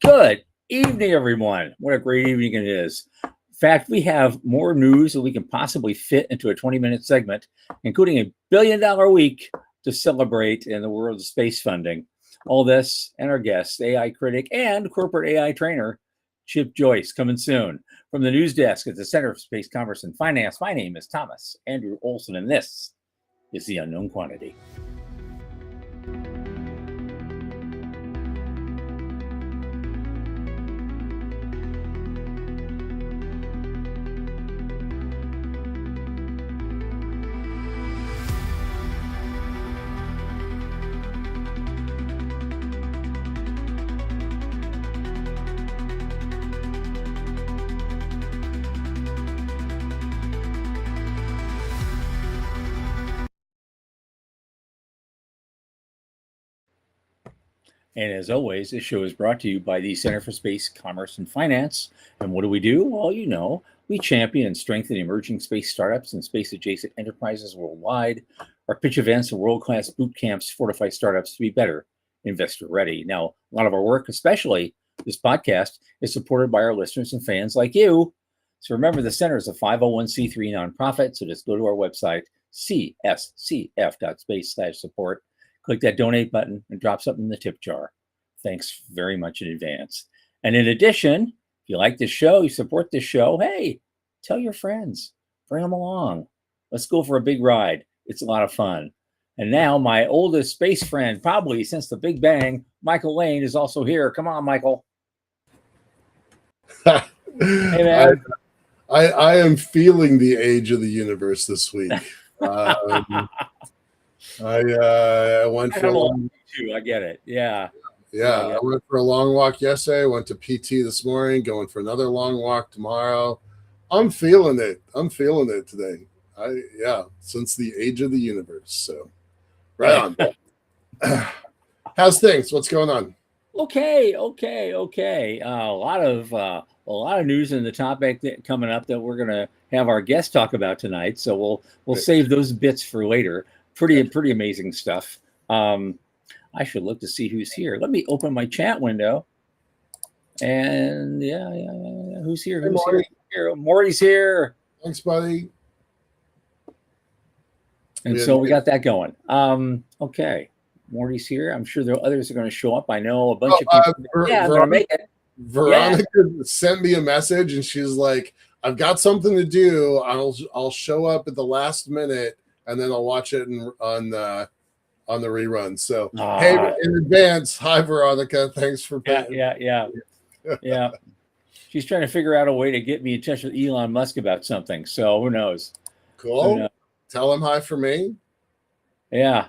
Good evening, everyone. What a great evening it is. In fact, we have more news than we can possibly fit into a 20-minute segment, including $1 billion week to celebrate in the world of space funding. All this and our guest, AI critic and corporate AI trainer, Chip Joyce, coming soon. From the news desk at the Center for Space Commerce and Finance, my name is Thomas Andrew Olson, and this is The Unknown Quantity. And as always, this show is brought to you by the Center for Space Commerce and Finance. And what do? Well, you know, we champion and strengthen emerging space startups and space-adjacent enterprises worldwide. Our pitch events and world-class boot camps fortify startups to be better investor-ready. Now, a lot of our work, especially this podcast, is supported by our listeners and fans like you. So remember, the Center is a 501c3 nonprofit, so just go to our website, cscf.space/support. Click that donate button and drop something in the tip jar. Thanks very much in advance. And in addition, if you like this show, you support this show, hey, tell your friends, bring them along. Let's go for a big ride. It's a lot of fun. And now my oldest space friend, probably since the Big Bang, Michael Lane, is also here. Come on, Michael. Hey, man. I am feeling the age of the universe this week. I went for a long too. I get it. Yeah. I went for a long walk yesterday. I went to PT this morning. Going for another long walk tomorrow. I'm feeling it. I'm feeling it today. Since the age of the universe. So, right on. How's things? What's going on? Okay. A lot of news in the topic coming up that we're gonna have our guest talk about tonight. So we'll save those bits for later. Pretty amazing stuff. I should look to see who's here. Let me open my chat window. And yeah. Who's here? Who's here? Morty's here. Thanks, buddy. And so we got that going. Okay. Morty's here. I'm sure there are others are going to show up. I know a bunch of people. I'm going to make it. Veronica sent me a message and she's like, I've got something to do. I'll show up at the last minute. And then I'll watch it on the rerun. So, hey, in advance, hi, Veronica. Thanks for paying. Yeah. She's trying to figure out a way to get me in touch with Elon Musk about something. So who knows? Cool. Tell him hi for me. Yeah.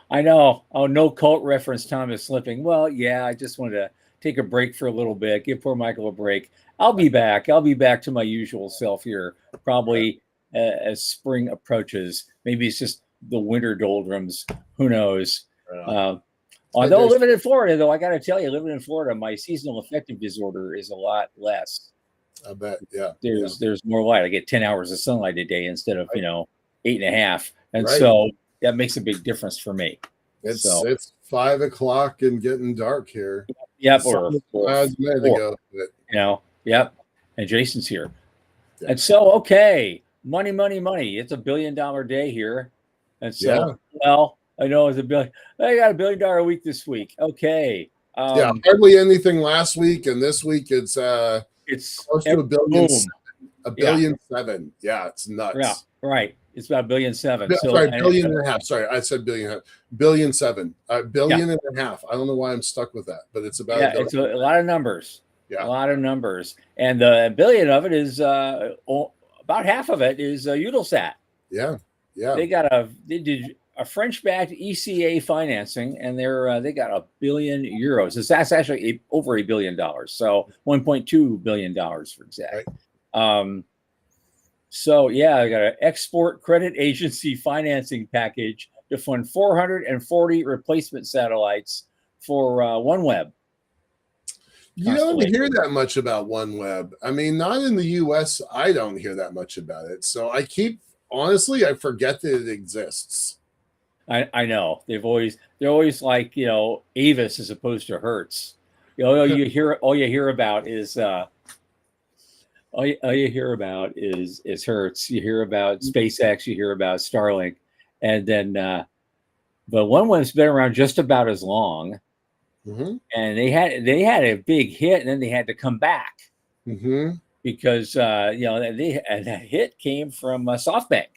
I know. Oh, no cult reference. Tom is slipping. Well, yeah. I just wanted to take a break for a little bit. Give poor Michael a break. I'll be back. I'll be back to my usual self here. Probably. As spring approaches, maybe it's just the winter doldrums. Who knows? Although living in Florida, though, I got to tell you, living in Florida, my seasonal affective disorder is a lot less. I bet. Yeah. There's more light. I get 10 hours of sunlight a day instead of 8.5, and so that makes a big difference for me. It's 5 o'clock and getting dark here. Yep. Yep. And Jason's here. Yeah. And so, okay. Money. It's $1 billion day here. And so, well, I know it's $1 billion. I got $1 billion a week this week. Okay. Hardly anything last week. And this week it's close to $1 billion. $1.7 billion. Yeah, it's nuts. Yeah, right. It's about $1.7 billion. Sorry, $1.5 billion. Sorry, I said $1.5 billion. $1.7 billion. $1.5 billion. I don't know why I'm stuck with that, but it's about it's a lot of numbers. Yeah. A lot of numbers. And the $1 billion of it is about half of it is Eutelsat. Yeah. They did a French-backed ECA financing, and they got €1 billion. That's actually over $1 billion. So $1.2 billion for exact. Right. I got an export credit agency financing package to fund 440 replacement satellites for OneWeb. You don't hear that much about OneWeb. I mean, not in the U.S. I don't hear that much about it. So I forget that it exists. I know they're always like Avis as opposed to Hertz. all you hear about is all you hear about is Hertz. You hear about SpaceX. You hear about Starlink, and then but OneWeb's been around just about as long, and they had a big hit, and then they had to come back because that hit came from SoftBank.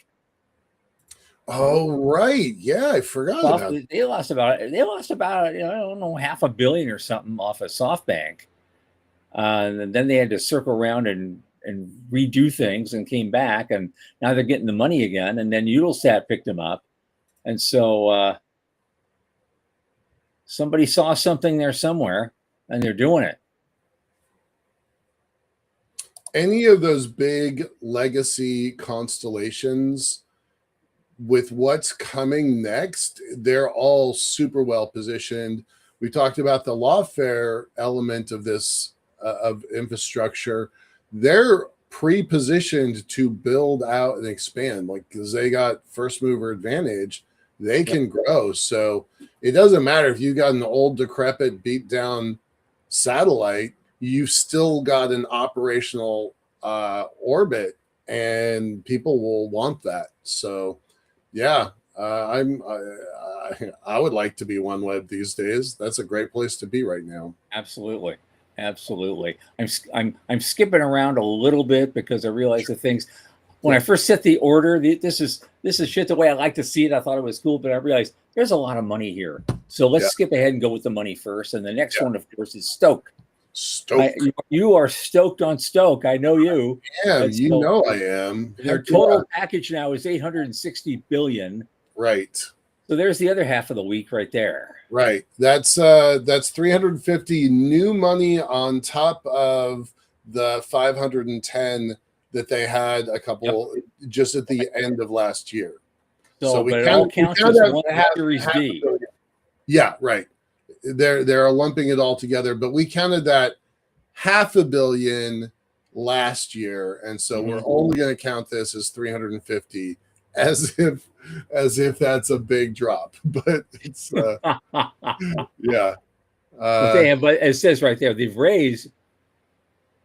Oh right, yeah, I forgot about it. They lost about I don't know, $500 million or something off of SoftBank, and then they had to circle around and redo things and came back, and now they're getting the money again. And then Eutelsat picked them up, and so somebody saw something there somewhere, and they're doing it. Any of those big legacy constellations, with what's coming next, they're all super well positioned. We talked about the lawfare element of this of infrastructure. They're pre-positioned to build out and expand, like because they got first mover advantage. They can grow. So it doesn't matter if you got an old, decrepit, beat down satellite, you've still got an operational orbit, and people will want that. So yeah, I would like to be OneWeb these days. That's a great place to be right now. Absolutely. I'm skipping around a little bit because I realize the things when I first set the order. This is shit the way I like to see it. I thought it was cool, but I realized there's a lot of money here. So let's skip ahead and go with the money first. And the next one, of course, is Stoke. You are stoked on Stoke. I know you. Yeah, you know I am. Their total package now is $860 billion. Right. So there's the other half of the week right there. Right. That's 350 new money on top of the 510 that they had a couple just at the end of last year. So we all counts as one Series D. Yeah, right. They're lumping it all together, but we counted that $500 million last year, and so we're only going to count this as 350, as if that's a big drop. But it's yeah. But it says right there they've raised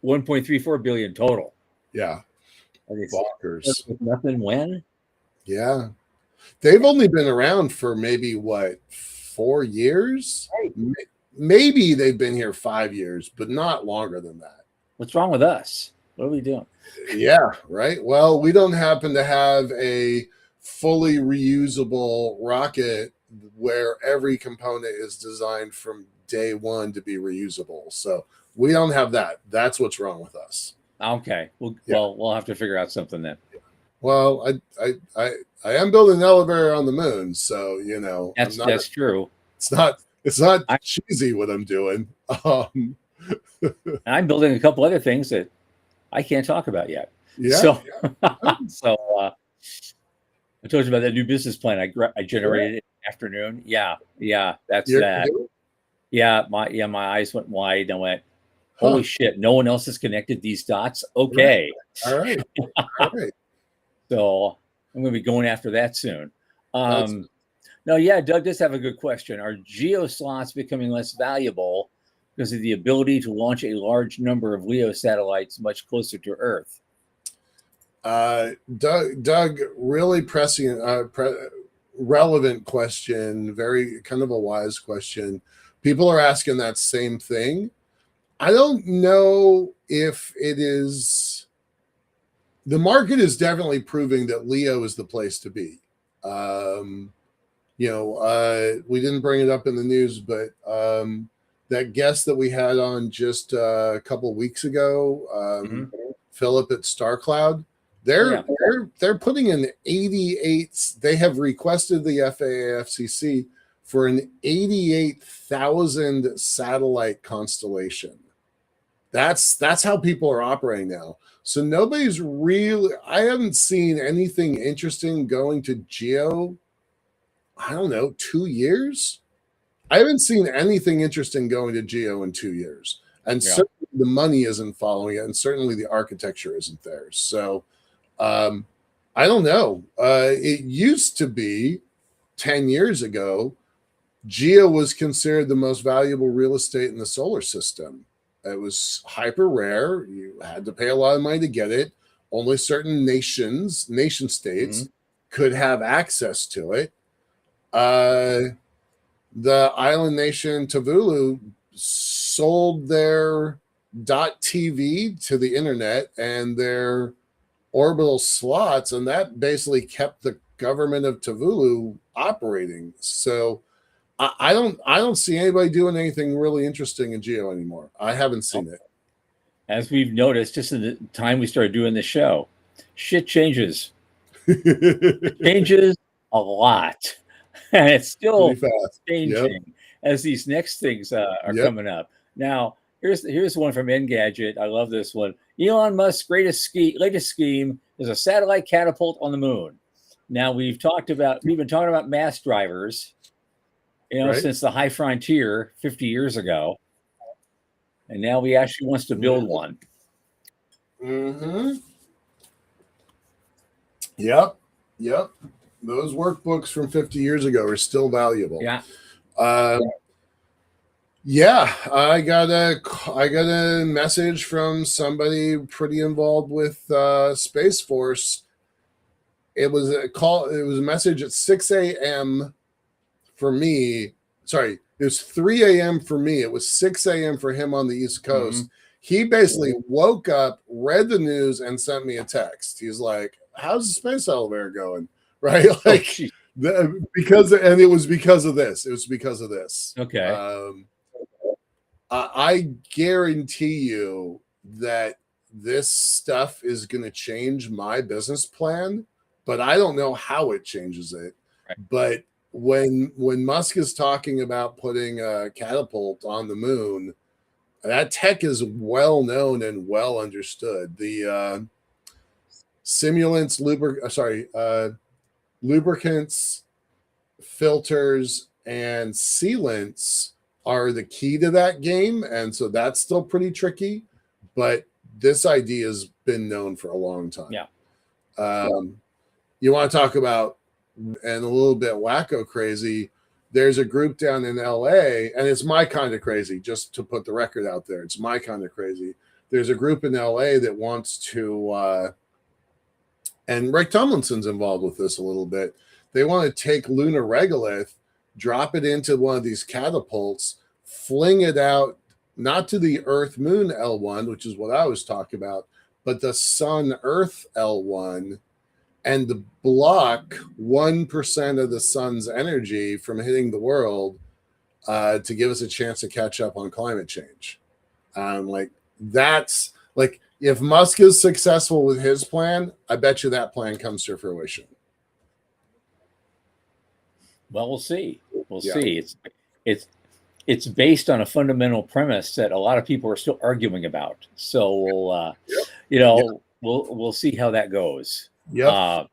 1.34 billion total. Yeah, bonkers. Nothing when? Yeah, they've only been around for maybe 4 years. Right. Maybe they've been here 5 years, but not longer than that. What's wrong with us? What are we doing? Yeah, right. Well, we don't happen to have a fully reusable rocket where every component is designed from day one to be reusable. So we don't have that. That's what's wrong with us. Okay. Well, we'll have to figure out something then. Well, I am building an elevator on the moon, so that's true. It's not cheesy what I'm doing. I'm building a couple other things that I can't talk about yet. Yeah. So I told you about that new business plan I generated in the afternoon. Yeah, that's that. Yeah, my eyes went wide and I went, holy shit, no one else has connected these dots. Okay. All right. So I'm going to be going after that soon. No, yeah, Doug does have a good question. Are geo slots becoming less valuable because of the ability to launch a large number of LEO satellites much closer to Earth? Doug, really pressing, relevant question, very kind of a wise question. People are asking that same thing. I don't know if it is. The market is definitely proving that LEO is the place to be. We didn't bring it up in the news, but that guest that we had on just a couple of weeks ago, Philip at StarCloud, they're putting in 88. They have requested the FAA FCC for an 88,000 satellite constellation. That's how people are operating now. So nobody's really. I haven't seen anything interesting going to geo. I don't know, 2 years. I haven't seen anything interesting going to geo in 2 years, and certainly the money isn't following it, and certainly the architecture isn't there. So I don't know. It used to be 10 years ago, Geo was considered the most valuable real estate in the solar system. It was hyper rare. You had to pay a lot of money to get it. Only certain nation states could have access to it. The island nation Tuvalu sold their .tv to the internet and their orbital slots, and that basically kept the government of Tuvalu operating. So I don't see anybody doing anything really interesting in Geo anymore. I haven't seen it. As we've noticed, just in the time we started doing this show, shit changes. It changes a lot. And it's still changing as these next things are coming up. Now, here's one from Engadget. I love this one. Elon Musk's latest scheme is a satellite catapult on the moon. Now, we've been talking about mass drivers, since the High Frontier 50 years ago. And now he actually wants to build one. Mm-hmm. Yep. Those workbooks from 50 years ago are still valuable. Yeah. I got a message from somebody pretty involved with Space Force. It was a message at 6 a.m. for me. Sorry, it was 3 a.m. for me. It was 6 a.m. for him on the East Coast. He basically woke up, read the news, and sent me a text. He's like, "How's the space elevator going?" Right? Like, it was because of this. It was because of this. Okay. I guarantee you that this stuff is going to change my business plan, but I don't know how it changes it. Right. But when Musk is talking about putting a catapult on the moon, that tech is well known and well understood. The simulants, lubricants, filters, and sealants are the key to that game, and so that's still pretty tricky. But this idea has been known for a long time. Yeah. You want to talk about and a little bit wacko crazy? There's a group down in LA, and it's my kind of crazy, just to put the record out there. It's my kind of crazy. There's a group in LA that wants to, and Rick Tomlinson's involved with this a little bit. They want to take lunar regolith, drop it into one of these catapults, fling it out, not to the Earth Moon L1, which is what I was talking about, but the Sun Earth L1, and to block 1% of the sun's energy from hitting the world to give us a chance to catch up on climate change. That's like, if Musk is successful with his plan, I bet you that plan comes to fruition. Well, we'll see. We'll see. It's based on a fundamental premise that a lot of people are still arguing about. So we'll see how that goes. Yep.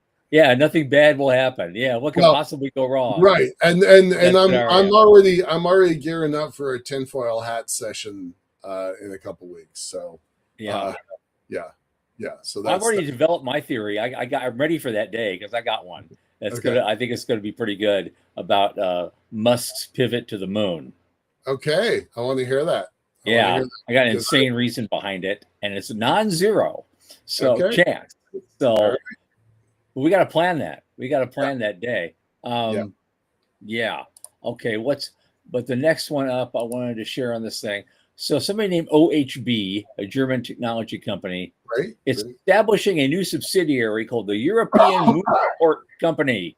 Nothing bad will happen. Yeah, what could possibly go wrong? Right. And I'm already gearing up for a tinfoil hat session in a couple weeks. So yeah. So I've already developed my theory. I'm ready for that day because I got one. That's gonna. I think it's gonna be pretty good about Musk's pivot to the moon. Okay, I want to hear that. I got an insane reason behind it, and it's non-zero. So chance. So we got to plan that. We got to plan that day. Okay. But the next one up, I wanted to share on this thing. So somebody named OHB, a German technology company, is establishing a new subsidiary called the European Moon Support Company.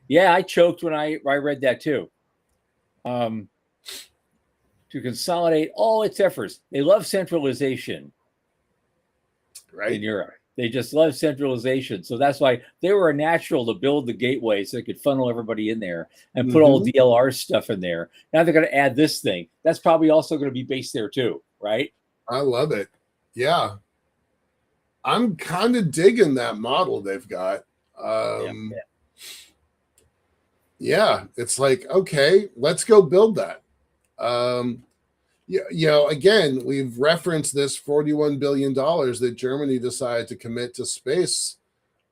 Yeah, I choked when I read that too. To consolidate all its efforts. They love centralization in Europe. They just love centralization. So that's why they were a natural to build the gateway so they could funnel everybody in there and put all DLR stuff in there. Now they're going to add this thing. That's probably also going to be based there too, right? I love it. Yeah. I'm kind of digging that model they've got. It's like, okay, let's go build that. Again, we've referenced this $41 billion that Germany decided to commit to space.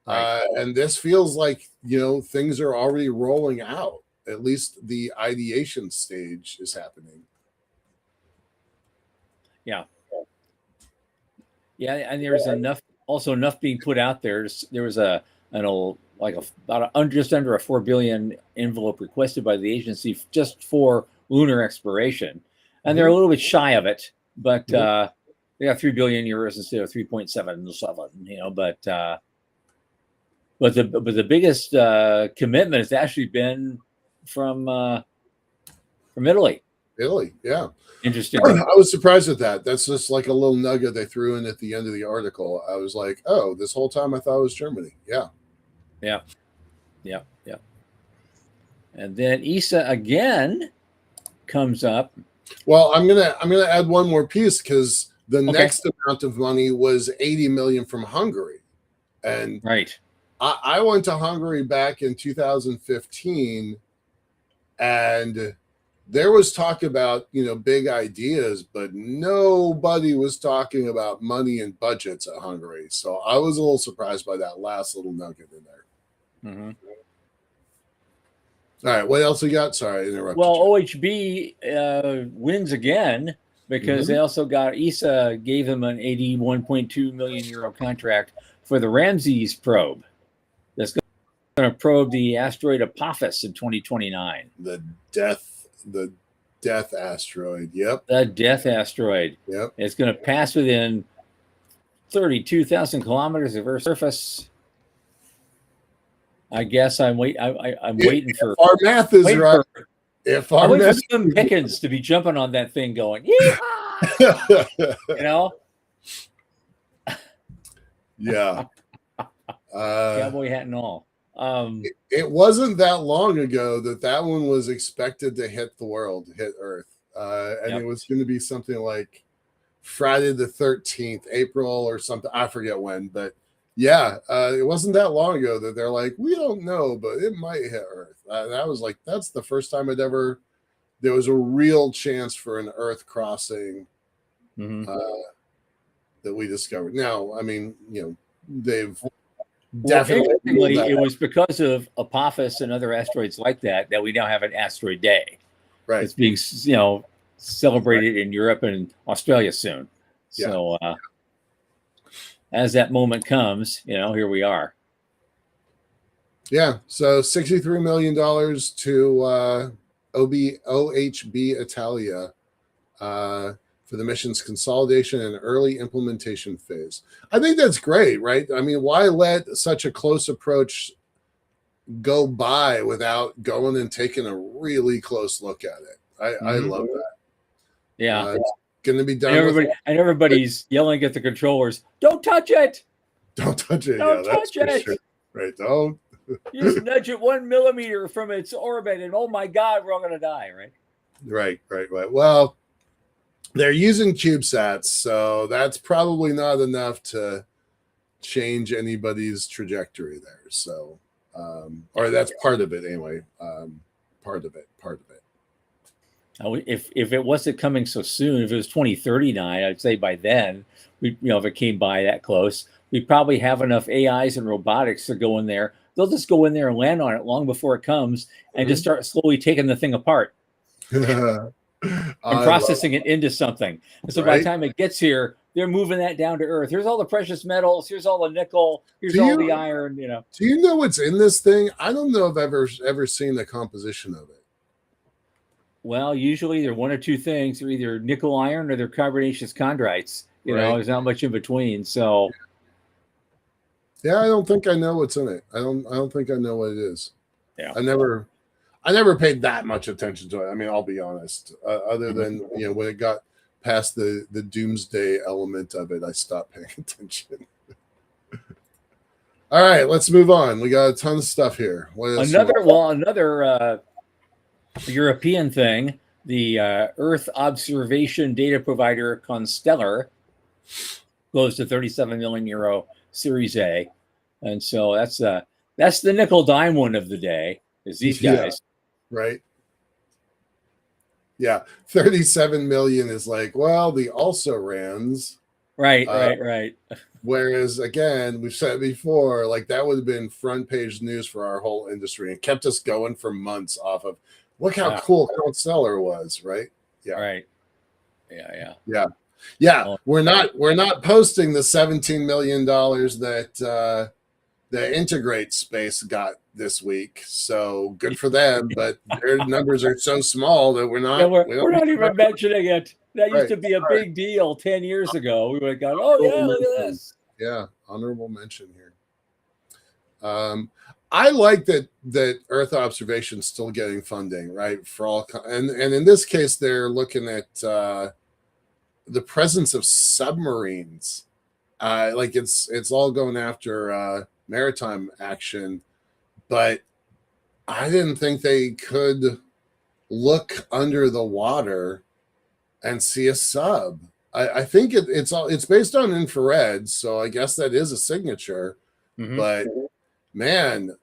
And this feels like, things are already rolling out. at least the ideation stage is happening. Yeah. Yeah, and there's enough being put out there. There was about just under a 4 billion envelope requested by the agency just for lunar exploration, and they're a little bit shy of it, but they got 3 billion euros instead of 3.77. But the biggest commitment has actually been from Italy. Italy, yeah. Interesting. I was surprised at that. That's just like a little nugget they threw in at the end of the article. I was like, oh, this whole time I thought it was Germany. Yeah. And then ESA again comes up. Well, I'm gonna add one more piece because the next amount of money was 80 million from Hungary, and right. I went to Hungary back in 2015, and there was talk about, big ideas, but nobody was talking about money and budgets at Hungary. So I was a little surprised by that last little nugget in there. Mm-hmm. All right, what else we got? Sorry, I interrupted. Well, you. OHB wins again because they also got ESA gave them an 81.2 million euro contract for the Ramses probe. That's going to probe the asteroid Apophis in 2029. The death asteroid. Yep. The death asteroid. Yep. It's going to pass within 32,000 kilometers of Earth's surface. I guess I'm waiting for our math is right. If our math is Slim Pickens to be jumping on that thing, going, yeehaw! Yeah. Cowboy hat and all. It wasn't that long ago that one was expected to hit Earth, and it was going to be something like Friday the 13th, April or something. I forget when, but yeah, it wasn't that long ago that they're like, we don't know, but it might hit Earth. And I was like, that's the first time there was a real chance for an Earth crossing that we discovered. Now, I mean, they've definitely. It was because of Apophis and other asteroids like that we now have an asteroid day. Right. It's being celebrated in Europe and Australia soon. Yeah. So as that moment comes, here we are. Yeah. So $63 million to OHB Italia for the mission's consolidation and early implementation phase. I think that's great, right? I mean, why let such a close approach go by without going and taking a really close look at it? I love that. Yeah. It's going to be done. Everybody's yelling at the controllers, don't touch it. Don't touch it. Don't touch it. Sure. Right. Don't. You just nudge it 1 millimeter from its orbit and oh my God, we're all going to die, right? Right. Well, they're using CubeSats, so that's probably not enough to change anybody's trajectory there. So, or that's part of it anyway. Part of it. If it wasn't coming so soon, if it was 2039, I'd say by then, if it came by that close, we'd probably have enough AIs and robotics to go in there. They'll just go in there and land on it long before it comes and just start slowly taking the thing apart. And processing it into something. And so by the time it gets here, they're moving that down to Earth. Here's all the precious metals. Here's all the nickel. Here's all the iron. Do you know what's in this thing? I don't know if I've ever seen the composition of it. Well, usually they're one or two things. They're either nickel iron or they're carbonaceous chondrites. There's not much in between. So yeah, I don't think I know what's in it. I don't think I know what it is. Yeah. I never paid that much attention to it. I mean, I'll be honest. Other than when it got past the doomsday element of it, I stopped paying attention. All right, let's move on. We got a ton of stuff here. Another European thing. The Earth observation data provider Constellar closed a 37 million euro Series A, and so that's the nickel dime one of the day. Is these guys. Right. Yeah. 37 million is like, well, the also rans Right. Whereas, again, we've said it before, like that would have been front page news for our whole industry and kept us going for months off of look how cool Costellar was, right? Yeah. Right. Yeah. Yeah. Oh, We're not posting the $17 million that the Integrate space got this week. So good for them, but their numbers are so small that we're not. we're not even mentioning it. That used Right. to be a big deal 10 years ago. We would have gone, oh yeah, look at this. Yeah, honorable mention here. I like that Earth observation is still getting funding, right? For all and in this case, they're looking at the presence of submarines. Like it's all going after maritime action, but I didn't think they could look under the water and see a sub. I think it's based on infrared, so I guess that is a signature. Mhm. But man,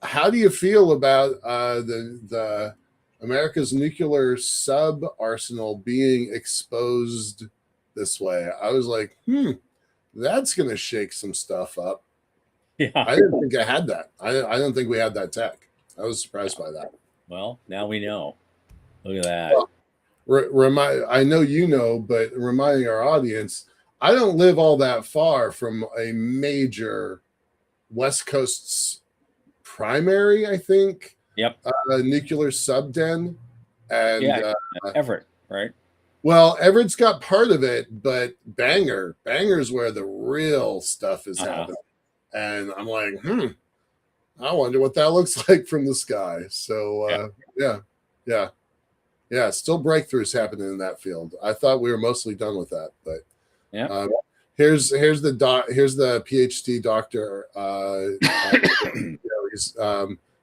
how do you feel about the America's nuclear sub arsenal being exposed this way? I was like, that's going to shake some stuff up. Yeah. I didn't think I had that. I don't think we had that tech. I was surprised by that. Well, now we know. Look at that. Well, I know you know, but reminding our audience, I don't live all that far from a major West Coast's primary, I think. Yep. Nuclear subden. And Everett, right? Well, Everett's got part of it, but Banger's where the real stuff is happening. And I'm like, I wonder what that looks like from the sky. So yeah, still breakthroughs happening in that field. I thought we were mostly done with that, but here's the PhD doctor, he's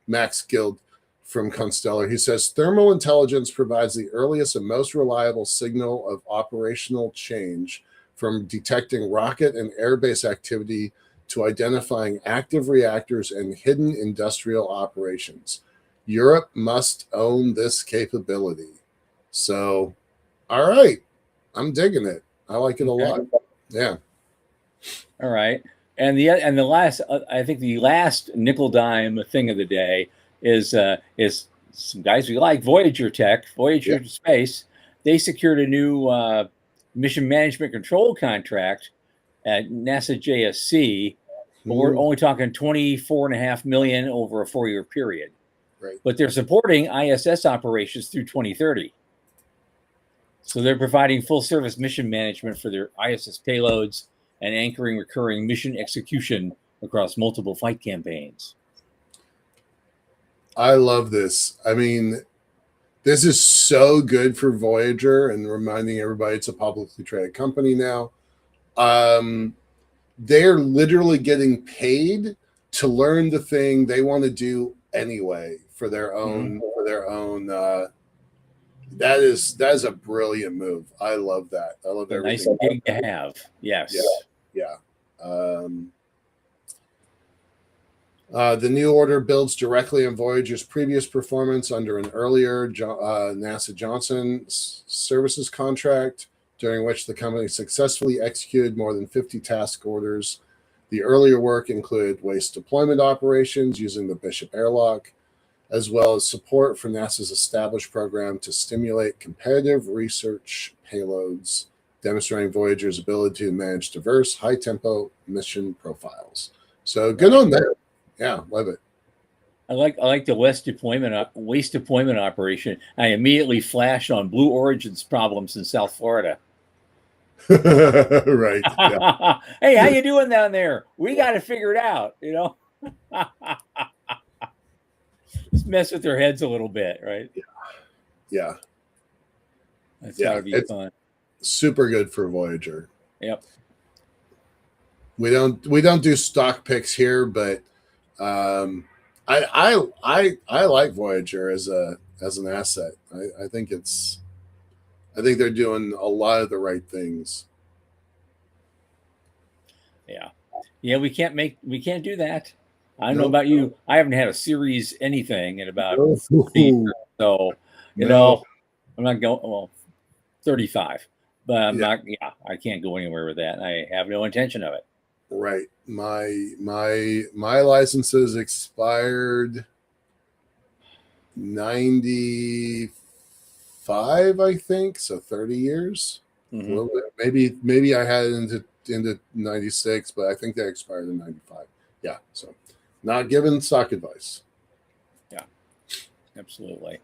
Max Guild from Constellar. He says thermal intelligence provides the earliest and most reliable signal of operational change, from detecting rocket and airbase activity to identifying active reactors and hidden industrial operations. Europe must own this capability. So, all right, I'm digging it. I like it a lot. Yeah. All right. And the last, I think the last nickel dime thing of the day is some guys we like, Voyager Space. They secured a new mission management control contract at NASA JSC. But we're only talking $24.5 million over a 4-year period. Right. But they're supporting ISS operations through 2030. So they're providing full service mission management for their ISS payloads and anchoring recurring mission execution across multiple flight campaigns. I love this. I mean, this is so good for Voyager, and reminding everybody it's a publicly traded company now. They're literally getting paid to learn the thing they want to do anyway for their own that is a brilliant move. I love that. I love everything. Nice gig to have. Yes. Yeah. The new order builds directly on Voyager's previous performance under an earlier NASA Johnson services contract, during which the company successfully executed more than 50 task orders. The earlier work included waste deployment operations using the Bishop airlock, as well as support for NASA's established program to stimulate competitive research payloads, demonstrating Voyager's ability to manage diverse, high-tempo mission profiles. So good on them. Yeah, love it. I like the waste deployment operation. I immediately flash on Blue Origin's problems in South Florida. Right. Yeah. Hey, how you doing down there? We got to figure it out, Just mess with their heads a little bit, right? Yeah. That's gotta be fun. Super good for Voyager. Yep. We don't do stock picks here, but I like Voyager as an asset. I think they're doing a lot of the right things. Yeah, we can't do that. I don't know about you. I haven't had a series anything in about 40 years, so I'm not going 35. but I'm not. Yeah, I can't go anywhere with that. I have no intention of it. Right. My licenses expired 95, I think, so 30 years. Mm-hmm. A little bit. Maybe I had it into 96, but I think they expired in 95. Yeah, so not giving stock advice. Yeah, absolutely.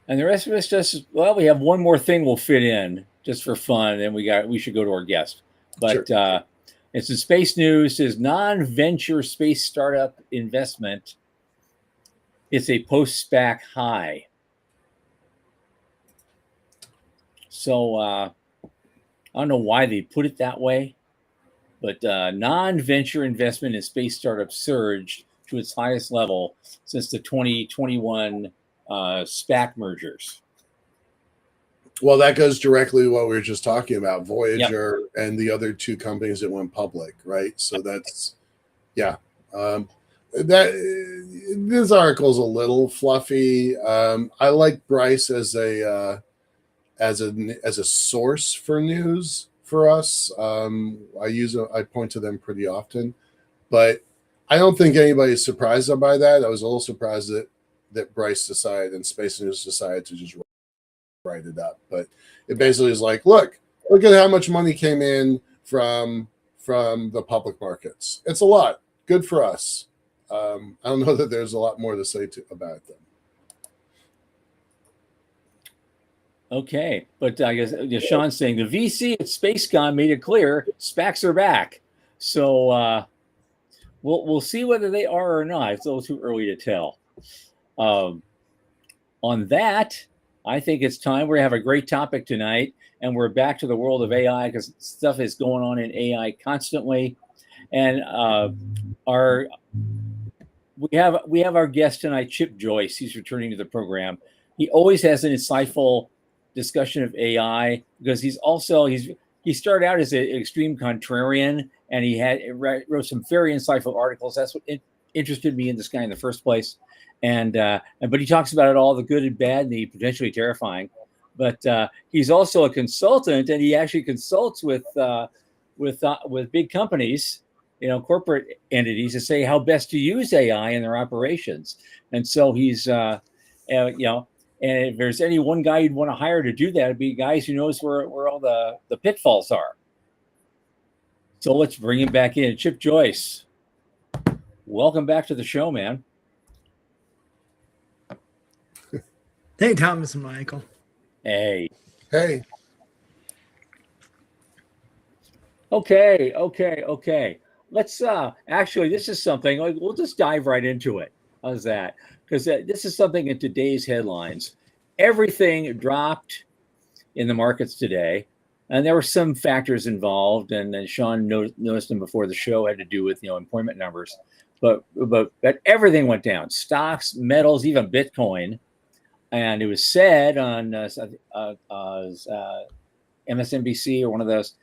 And the rest of us just, well, we have one more thing we'll fit in just for fun, and we should go to our guest. But Sure. it's in space news. Says non-venture space startup investment. It's a post-SPAC high. So I don't know why they put it that way, but non-venture investment in space startups surged to its highest level since the 2021 SPAC mergers. Well, that goes directly to what we were just talking about, Voyager Yep. and the other two companies that went public, right? So that's, yeah. This article's a little fluffy. I like Bryce as a source for news for us. I point to them pretty often, but I don't think anybody's surprised by that. I was a little surprised that Bryce decided and Space News decided to just write it up. But it basically is like, look at how much money came in from the public markets. It's a lot. Good for us. I don't know that there's a lot more to say about it then. Okay, but I guess Sean's saying the VC at SpaceCon made it clear SPACs are back. So we'll see whether they are or not. It's a little too early to tell. On that, I think it's time. We have a great topic tonight, and we're back to the world of AI because stuff is going on in AI constantly. And we have our guest tonight, Chip Joyce. He's returning to the program. He always has an insightful discussion of AI because he started out as an extreme contrarian, and he wrote some very insightful articles. That's what interested me in this guy in the first place. But he talks about it all, the good and bad, and the potentially terrifying. But he's also a consultant, and he actually consults with big companies, corporate entities, to say how best to use AI in their operations. And so he's, and if there's any one guy you'd want to hire to do that, it'd be guys who knows where all the pitfalls are. So let's bring him back in. Chip Joyce, welcome back to the show, man. Hey, Thomas and Michael. Hey. Okay. Let's actually, this is something, we'll just dive right into it. How's that? Because this is something in today's headlines. Everything dropped in the markets today, and there were some factors involved, and Sean noticed them before the show, had to do with employment numbers, but everything went down. Stocks, metals, even Bitcoin. And it was said on MSNBC or one of those,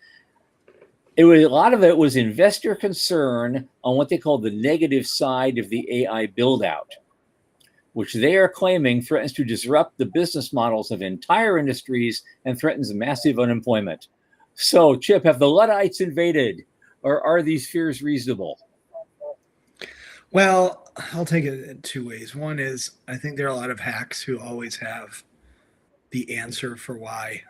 a lot of it was investor concern on what they call the negative side of the AI build out, which they are claiming threatens to disrupt the business models of entire industries and threatens massive unemployment. So, Chip, have the Luddites invaded, or are these fears reasonable? Well, I'll take it in two ways. One is I think there are a lot of hacks who always have the answer for why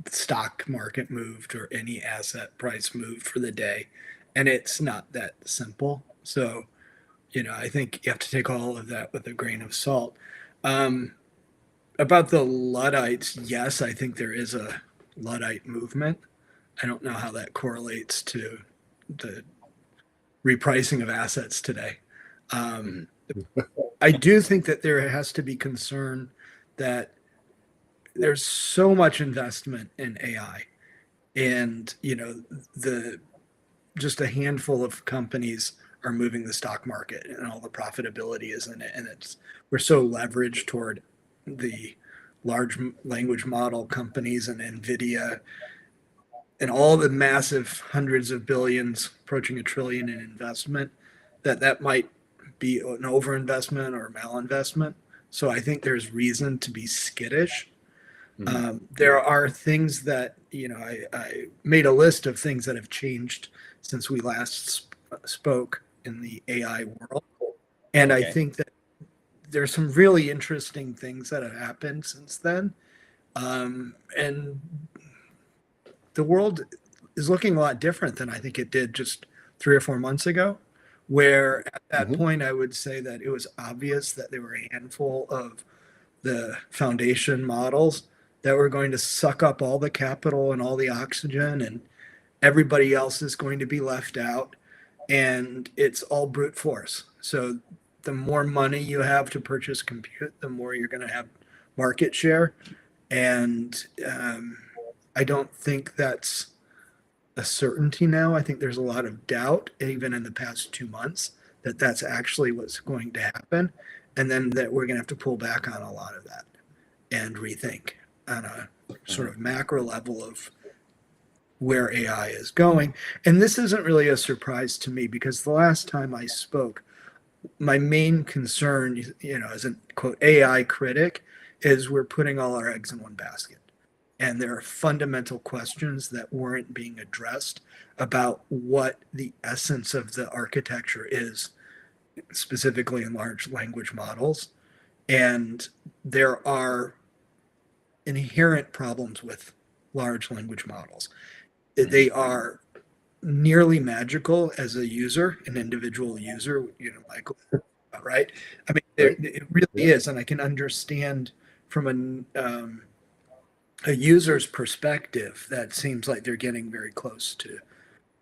the stock market moved or any asset price moved for the day. And it's not that simple. So, I think you have to take all of that with a grain of salt. About the Luddites, yes, I think there is a Luddite movement. I don't know how that correlates to the repricing of assets today. I do think that there has to be concern that there's so much investment in AI, and just a handful of companies are moving the stock market, and all the profitability is in it, and we're so leveraged toward the large language model companies and NVIDIA and all the massive hundreds of billions approaching $1 trillion in investment that might be an overinvestment or malinvestment. So I think there's reason to be skittish. There are things that, I made a list of things that have changed since we last spoke in the AI world. And I think that there's some really interesting things that have happened since then. And the world is looking a lot different than I think it did just 3 or 4 months ago, where at that point I would say that it was obvious that there were a handful of the foundation models that were going to suck up all the capital and all the oxygen, and everybody else is going to be left out, and it's all brute force. So the more money you have to purchase compute, the more you're going to have market share. And I don't think that's a certainty now. I think there's a lot of doubt, even in the past 2 months, that that's actually what's going to happen. And then that we're going to have to pull back on a lot of that and rethink on a sort of macro level of where AI is going. And this isn't really a surprise to me, because the last time I spoke, my main concern, as a quote AI critic, is we're putting all our eggs in one basket. And there are fundamental questions that weren't being addressed about what the essence of the architecture is, specifically in large language models. And there are inherent problems with large language models. They are nearly magical as a user, an individual user, Michael, right? I mean, it really is. And I can understand from a user's perspective that seems like they're getting very close to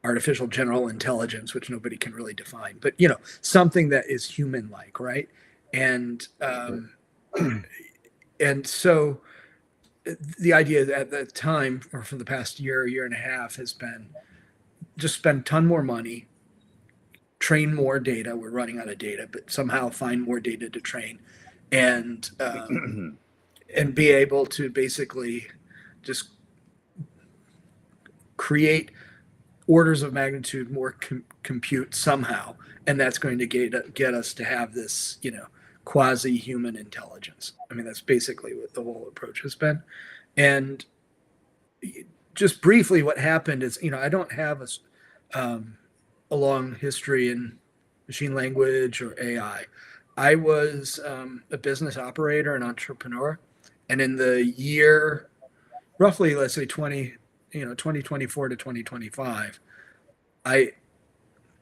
artificial general intelligence, which nobody can really define, but something that is human-like, right? And and so the idea at the time, or for the past year and a half, has been just spend a ton more money, train more data. We're running out of data, but somehow find more data to train, and be able to basically just create orders of magnitude more compute somehow, and that's going to get us to have this, quasi-human intelligence. I mean, that's basically what the whole approach has been. And just briefly, what happened is, I don't have a long history in machine language or AI. I was a business operator and entrepreneur, and in the year, roughly, let's say 2024 to 2025, I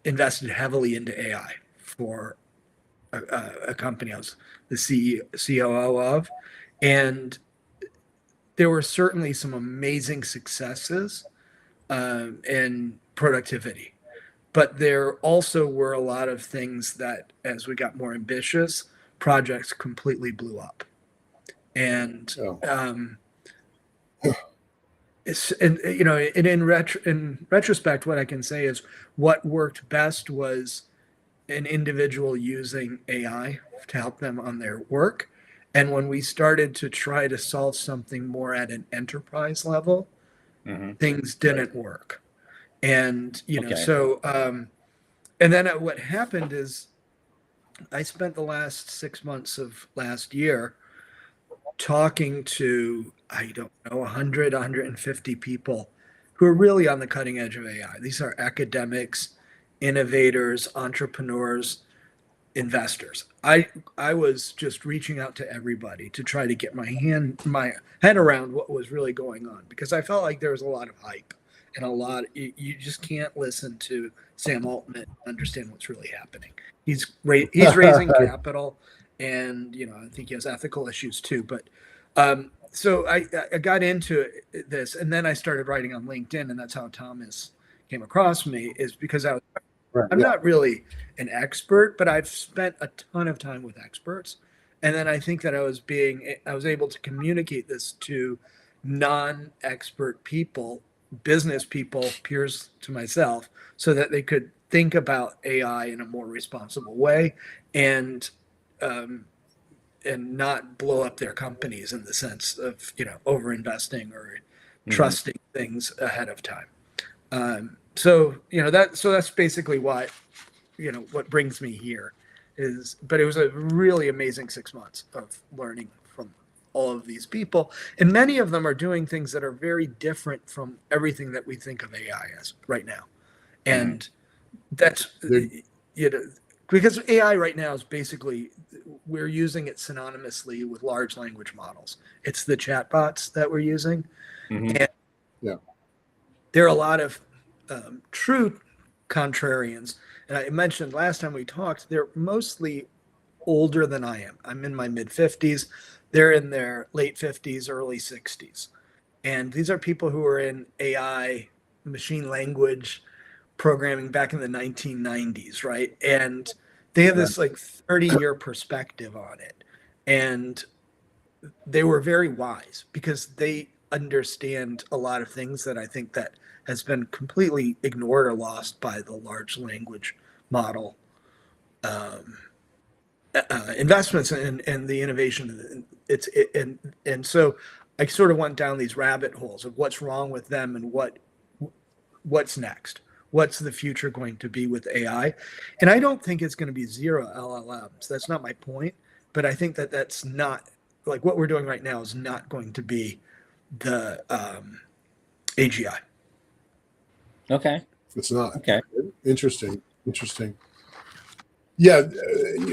invested heavily into AI for a company I was the COO of. And there were certainly some amazing successes in productivity. But there also were a lot of things that, as we got more ambitious, projects completely blew up. And in retrospect, what I can say is what worked best was an individual using AI to help them on their work. And when we started to try to solve something more at an enterprise level, things didn't work. And, and then what happened is I spent the last 6 months of last year talking to, 100, 150 people who are really on the cutting edge of AI. These are academics, innovators, entrepreneurs, investors. I was just reaching out to everybody to try to get my head around what was really going on, because I felt like there was a lot of hype and you just can't listen to Sam Altman and understand what's really happening. He's raising capital, and I think he has ethical issues too. But so I got into this, and then I started writing on LinkedIn, and that's how Thomas came across me, is because I'm not really an expert, but I've spent a ton of time with experts. And then I think that I was able to communicate this to non-expert people, business people, peers to myself, so that they could think about AI in a more responsible way and not blow up their companies in the sense of, over-investing or trusting things ahead of time. So that's basically what brings me here but it was a really amazing 6 months of learning from all of these people. And many of them are doing things that are very different from everything that we think of AI as right now. And that's, because AI right now is basically, we're using it synonymously with large language models. It's the chatbots that we're using. Mm-hmm. And Yeah. there are a lot of true contrarians. And I mentioned last time we talked, they're mostly older than I am. I'm in my mid 50s. They're in their late 50s, early 60s. And these are people who are in AI, machine language programming back in the 1990s, right? And they have this like 30-year perspective on it. And they were very wise because they understand a lot of things that I think that has been completely ignored or lost by the large language model investments and the innovation. And so I sort of went down these rabbit holes of what's wrong with them and what's next. What's the future going to be with AI? And I don't think it's going to be zero LLMs. That's not my point. But I think that that's not, like, what we're doing right now is not going to be the AGI. Okay. It's not. Okay. Interesting. Yeah,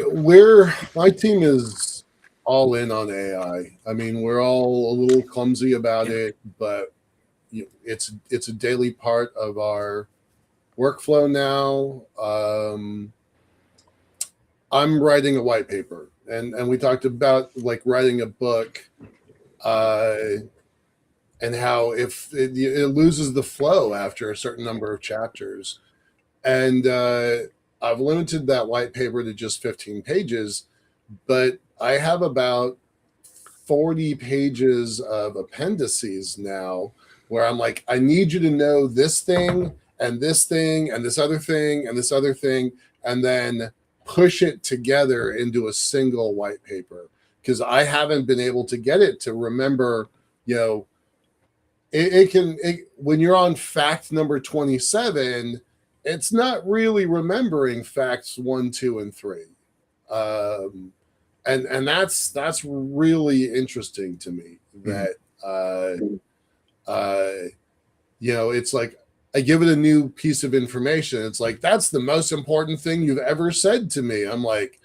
we're my team is all in on AI. I mean, we're all a little clumsy about it, but it's a daily part of our workflow now. I'm writing a white paper, and we talked about like writing a book, and how if it loses the flow after a certain number of chapters, and I've limited that white paper to just 15 pages, but I have about 40 pages of appendices now where I'm like, I need you to know this thing and this thing and this other thing and this other thing, and then push it together into a single white paper, because I haven't been able to get it to remember, when you're on fact number 27, it's not really remembering facts 1, 2, and 3. And that's really interesting to me, that it's like I give it a new piece of information. It's like, that's the most important thing you've ever said to me. I'm like,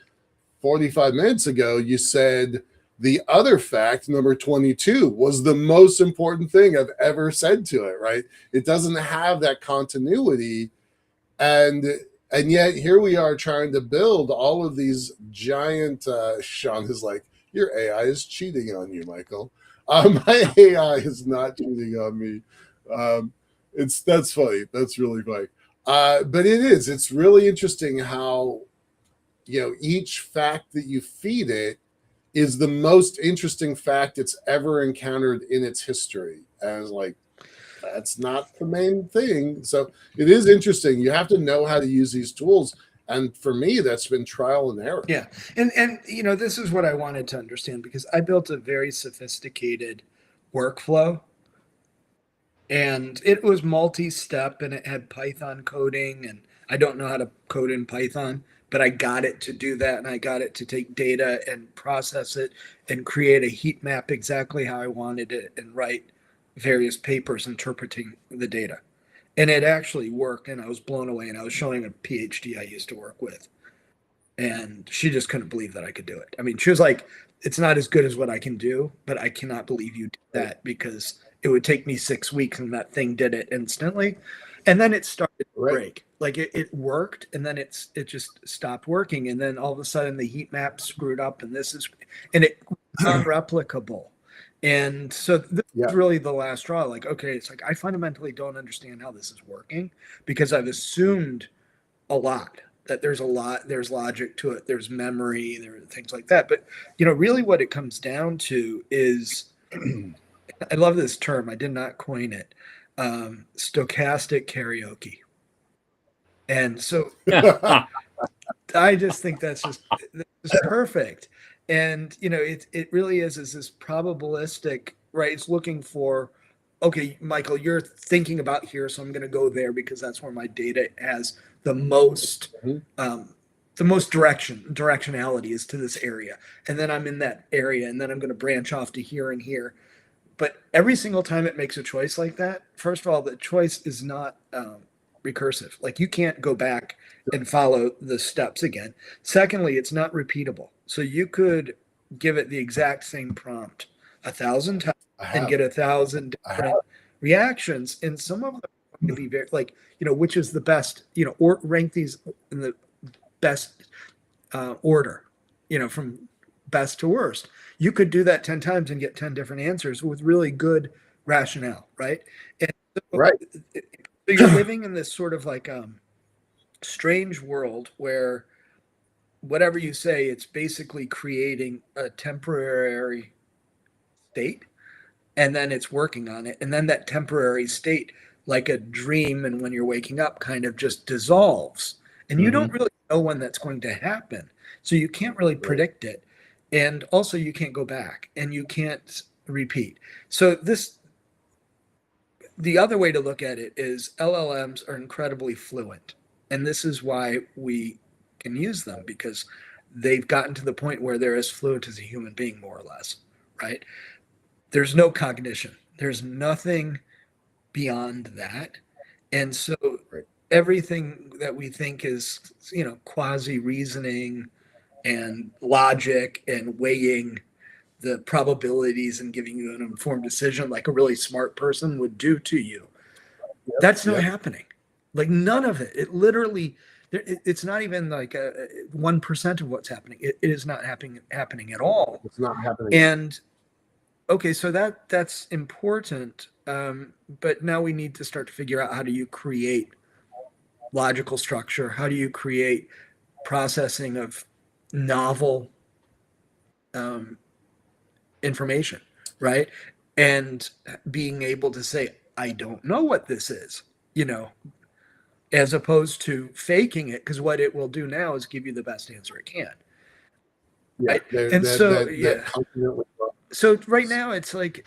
45 minutes ago, you said the other fact, number 22, was the most important thing I've ever said to it, right? It doesn't have that continuity. And yet here we are trying to build all of these giant, Sean is like, your AI is cheating on you, Michael. My AI is not cheating on me. That's funny. That's really funny. But it's really interesting how, each fact that you feed it is the most interesting fact it's ever encountered in its history. And I was like, that's not the main thing. So it is interesting. You have to know how to use these tools. And for me, that's been trial and error. Yeah. And this is what I wanted to understand, because I built a very sophisticated workflow, and it was multi-step, and it had Python coding, and I don't know how to code in Python, but I got it to do that. And I got it to take data and process it and create a heat map exactly how I wanted it and write various papers interpreting the data. And it actually worked, and I was blown away. And I was showing a PhD I used to work with, and she just couldn't believe that I could do it. I mean, she was like, it's not as good as what I can do, but I cannot believe you did that, because it would take me 6 weeks and that thing did it instantly. And then it started to break. Like it worked, and then it just stopped working. And then all of a sudden the heat map screwed up, and it was unreplicable. And so this is really the last straw. Like, okay, it's like, I fundamentally don't understand how this is working, because I've assumed a lot, that there's logic to it. There's memory, there are things like that. But, really what it comes down to is, I love this term. I did not coin it. Stochastic karaoke. And so I just think that's perfect. And, it really is this probabilistic, right? It's looking for, okay, Michael, you're thinking about here, so I'm going to go there because that's where my data has the most the most directionality is to this area, and then I'm in that area, and then I'm going to branch off to here and here. But every single time it makes a choice like that, first of all, the choice is not recursive. Like you can't go back and follow the steps again. Secondly, it's not repeatable. So you could give it the exact same prompt 1,000 times and get 1,000 different reactions, and some of them are going to be very like, which is the best, or rank these in the best order, from best to worst. You could do that 10 times and get 10 different answers with really good rationale, right? And so, so you're living in this sort of like strange world where whatever you say, it's basically creating a temporary state, and then it's working on it. And then that temporary state, like a dream, and when you're waking up, kind of just dissolves. And you don't really know when that's going to happen. So you can't really predict it. And also you can't go back and you can't repeat. So the other way to look at it is LLMs are incredibly fluent. And this is why we can use them, because they've gotten to the point where they're as fluent as a human being, more or less, right? There's no cognition. There's nothing beyond that. And so everything that we think is, quasi reasoning and logic and weighing the probabilities and giving you an informed decision like a really smart person would do to you. That's not happening. Like none of it. It literally, it's not even like 1% of what's happening. It is not happening at all. It's not happening. And okay, so that's important. But now we need to start to figure out, how do you create logical structure? How do you create processing of novel information, right? And being able to say, I don't know what this is, as opposed to faking it, because what it will do now is give you the best answer it can. Yeah, right? So right now it's like,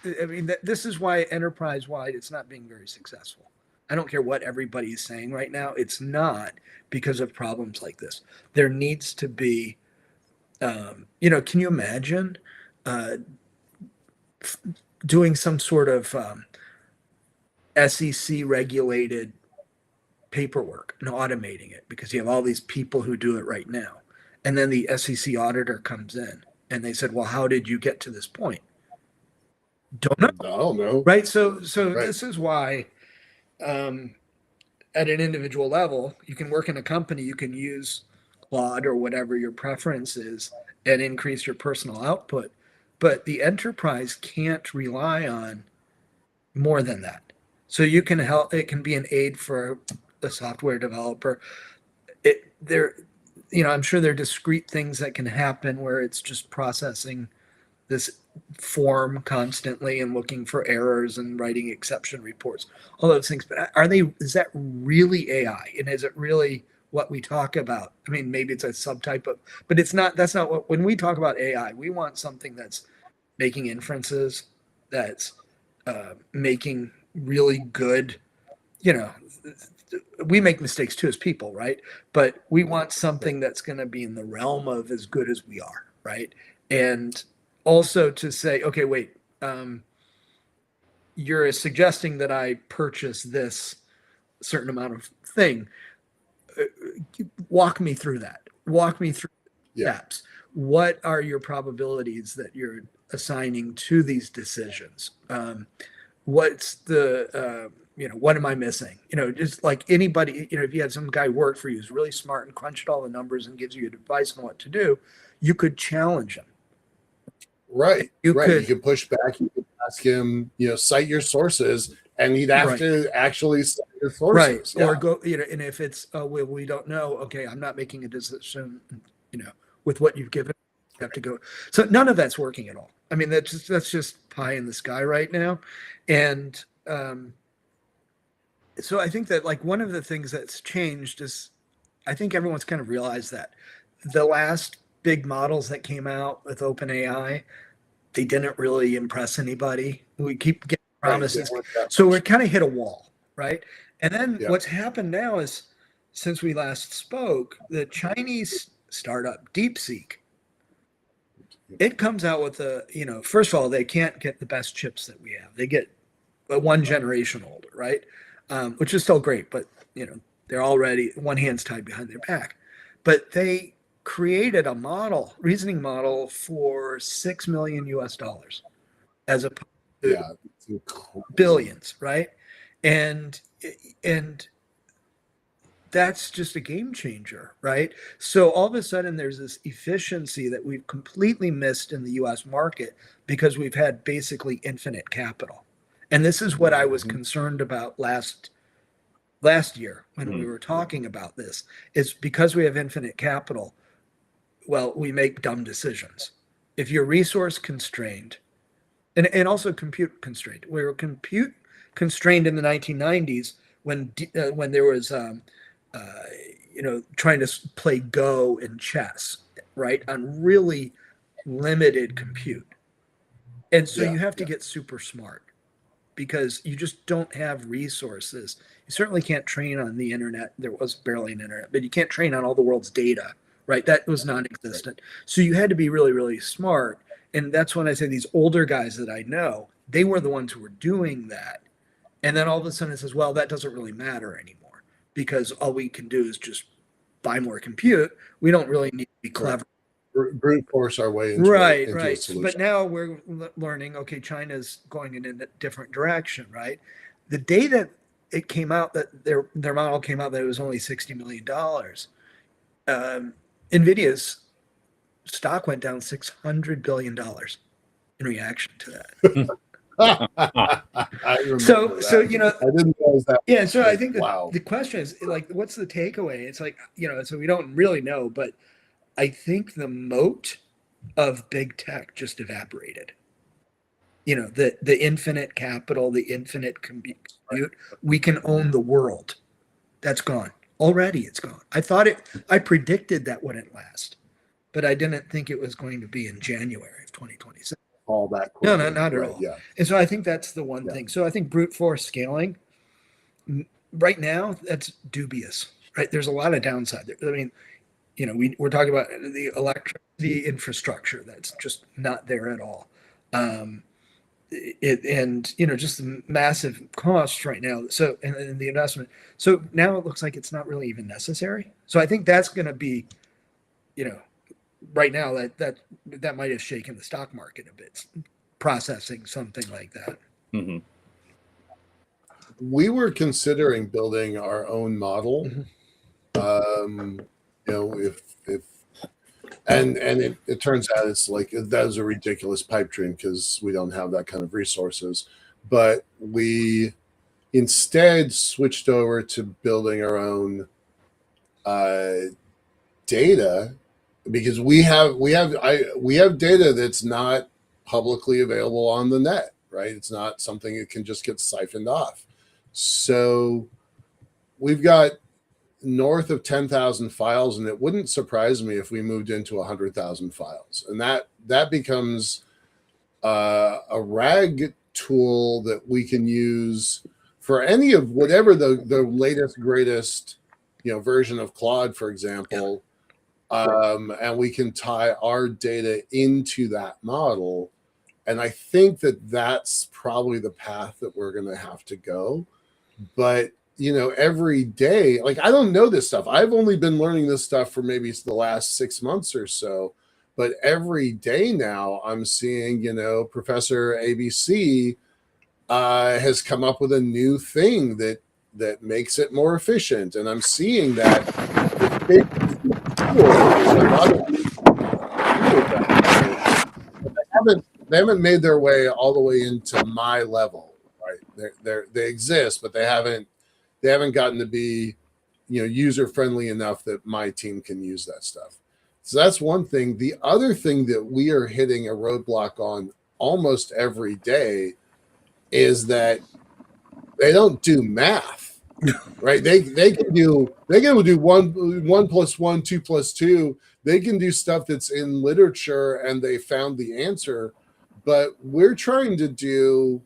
this is why enterprise-wide it's not being very successful. I don't care what everybody's saying right now. It's not, because of problems like this. There needs to be, can you imagine doing some sort of SEC regulated paperwork and automating it, because you have all these people who do it right now. And then the SEC auditor comes in and they said, well, how did you get to this point? Don't know. Right. So this is why at an individual level, you can work in a company, you can use Claude or whatever your preference is and increase your personal output. But the enterprise can't rely on more than that. So you can help, it can be an aid for a software developer. I'm sure there are discrete things that can happen where it's just processing this form constantly and looking for errors and writing exception reports, all those things. But is that really AI? And is it really what we talk about? I mean, maybe it's a subtype of, but that's not what, when we talk about AI, we want something that's making inferences, that's making really good, we make mistakes too as people, right? But we want something that's going to be in the realm of as good as we are, right? And also to say, okay, wait, you're suggesting that I purchase this certain amount of thing. Walk me through that. Walk me through steps. What are your probabilities that you're assigning to these decisions? What's the what am I missing? Just like anybody, if you had some guy work for you who's really smart and crunched all the numbers and gives you advice on what to do, you could challenge him. Right. You could push back. You could ask him, cite your sources, and he'd have to actually cite your sources. Right. Yeah. Or go, and if it's, we don't know, okay, I'm not making a decision, with what you've given, you have to go. So none of that's working at all. I mean, that's just pie in the sky right now. And, so I think that like one of the things that's changed is I think everyone's kind of realized that the last big models that came out with OpenAI, they didn't really impress anybody. We keep getting promises. So we're kind of hit a wall, right? And then what's happened now is, since we last spoke, the Chinese startup DeepSeek. It comes out with first of all, they can't get the best chips that we have. They get one generation older, right? Which is still great, but they're already one hand's tied behind their back. But they created a reasoning model for $6 million as opposed to billions, right? And that's just a game changer, right? So all of a sudden there's this efficiency that we've completely missed in the US market because we've had basically infinite capital. And this is what I was concerned about last year when we were talking about this, is because we have infinite capital, well, we make dumb decisions. If you're resource constrained, and also compute constrained, we were compute constrained in the 1990s when there was trying to play Go and chess, right, on really limited compute. And so you have to get super smart because you just don't have resources. You certainly can't train on the internet. There was barely an internet, but you can't train on all the world's data, right? That was non-existent. So you had to be really, really smart. And that's when I say these older guys that I know, they were the ones who were doing that. And then all of a sudden it says, well, that doesn't really matter anymore because all we can do is just buy more compute. We don't really need to be clever. Brute force our way into right. A solution. But now we're learning, okay, China's going in a different direction, right? The day that it came out that their model came out that it was only $60 million, NVIDIA's stock went down $600 billion in reaction to that. I remember so that. I didn't realize that. Yeah, so I think the question is like, what's the takeaway? It's like, so we don't really know, but I think the moat of big tech just evaporated. The infinite capital, the infinite compute, we can own the world. That's gone. Already it's gone. I predicted that wouldn't last, but I didn't think it was going to be in January of 2026. All that quickly. No, not at all. Yeah. And so I think that's the one thing. So I think brute force scaling right now, that's dubious, right? There's a lot of downside there. I mean, we're talking about the infrastructure that's just not there at all. Just the massive costs right now. So, and the investment. So now it looks like it's not really even necessary. So I think that's going to be, right now that might have shaken the stock market a bit, processing something like that. Mm-hmm. We were considering building our own model. It turns out it's like that is a ridiculous pipe dream because we don't have that kind of resources. But we instead switched over to building our own data because we have data that's not publicly available on the net, right? It's not something that can just get siphoned off. So we've got north of 10,000 files, and it wouldn't surprise me if we moved into 100,000 files. And that becomes a RAG tool that we can use for any of whatever the latest, greatest, version of Claude, for example. And we can tie our data into that model. And I think that's probably the path that we're going to have to go. But every day, like I don't know this stuff. I've only been learning this stuff for maybe the last 6 months or so. But every day now I'm seeing, Professor ABC has come up with a new thing that makes it more efficient. And I'm seeing that they haven't made their way all the way into my level, right? They exist, but they haven't gotten to be, user friendly enough that my team can use that stuff. So that's one thing. The other thing that we are hitting a roadblock on almost every day is that they don't do math, right? They can do 1 plus 1, 2 plus 2. They can do stuff that's in literature and they found the answer, but we're trying to do